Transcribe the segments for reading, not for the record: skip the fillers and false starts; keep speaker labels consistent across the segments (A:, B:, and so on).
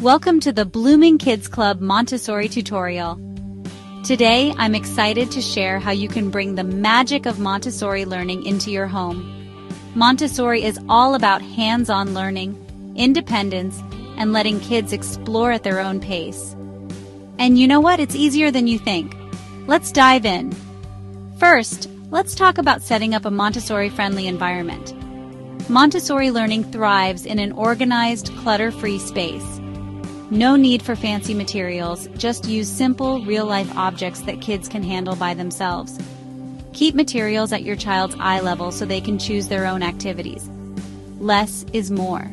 A: Welcome to the Blooming Kids Club Montessori tutorial. Today, I'm excited to share how you can bring the magic of Montessori learning into your home. Montessori is all about hands-on learning, independence, and letting kids explore at their own pace. And you know what? It's easier than you think. Let's dive in. First, let's talk about setting up a Montessori-friendly environment. Montessori learning thrives in an organized, clutter-free space. No need for fancy materials, just use simple, real-life objects that kids can handle by themselves. Keep materials at your child's eye level so they can choose their own activities. Less is more.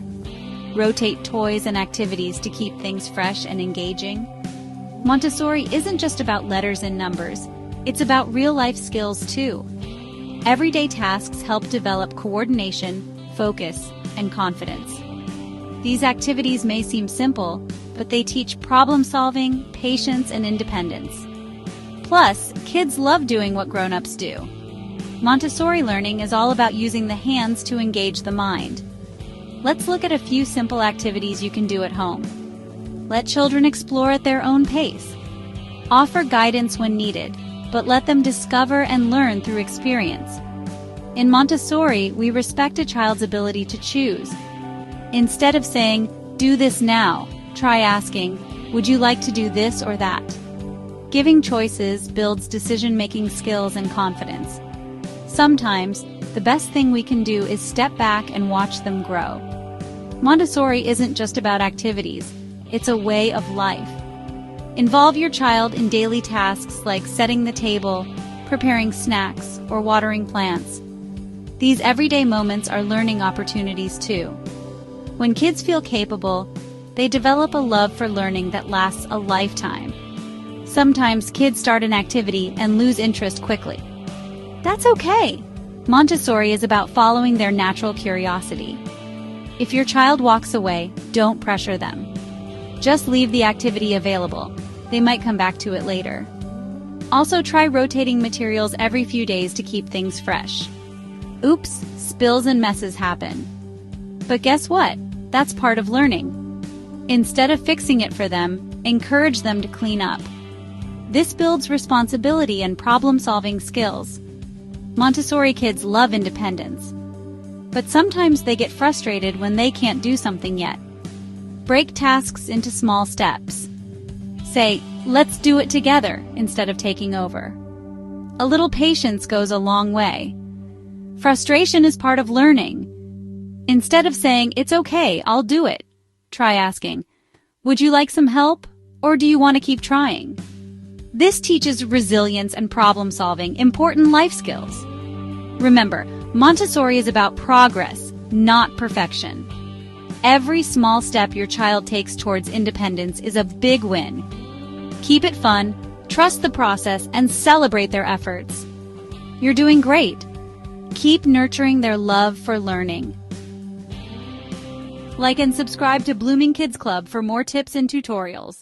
A: Rotate toys and activities to keep things fresh and engaging. Montessori isn't just about letters and numbers, it's about real-life skills too. Everyday tasks help develop coordination, focus, and confidence. These activities may seem simple, but they teach problem-solving, patience, and independence. Plus, kids love doing what grown-ups do. Montessori learning is all about using the hands to engage the mind. Let's look at a few simple activities you can do at home. Let children explore at their own pace. Offer guidance when needed, but let them discover and learn through experience. In Montessori, we respect a child's ability to choose. Instead of saying, "Do this now," try asking, "Would you like to do this or that?" Giving choices builds decision-making skills and confidence. Sometimes, the best thing we can do is step back and watch them grow. Montessori isn't just about activities, it's a way of life. Involve your child in daily tasks like setting the table, preparing snacks, or watering plants. These everyday moments are learning opportunities too. When kids feel capable, they develop a love for learning that lasts a lifetime. Sometimes kids start an activity and lose interest quickly. That's okay. Montessori is about following their natural curiosity. If your child walks away, don't pressure them. Just leave the activity available. They might come back to it later. Also, try rotating materials every few days to keep things fresh. Oops, spills and messes happen. But guess what? That's part of learning. Instead of fixing it for them, encourage them to clean up. This builds responsibility and problem-solving skills. Montessori kids love independence. But sometimes they get frustrated when they can't do something yet. Break tasks into small steps. Say, "Let's do it together," instead of taking over. A little patience goes a long way. Frustration is part of learning. Instead of saying, "It's okay, I'll do it," try asking, "Would you like some help, or do you want to keep trying?" This teaches resilience and problem-solving, important life skills. Remember, Montessori is about progress, not perfection. Every small step your child takes towards independence is a big win. Keep it fun, trust the process, and celebrate their efforts. You're doing great. Keep nurturing their love for learning. Like and subscribe to Blooming Kids Club for more tips and tutorials.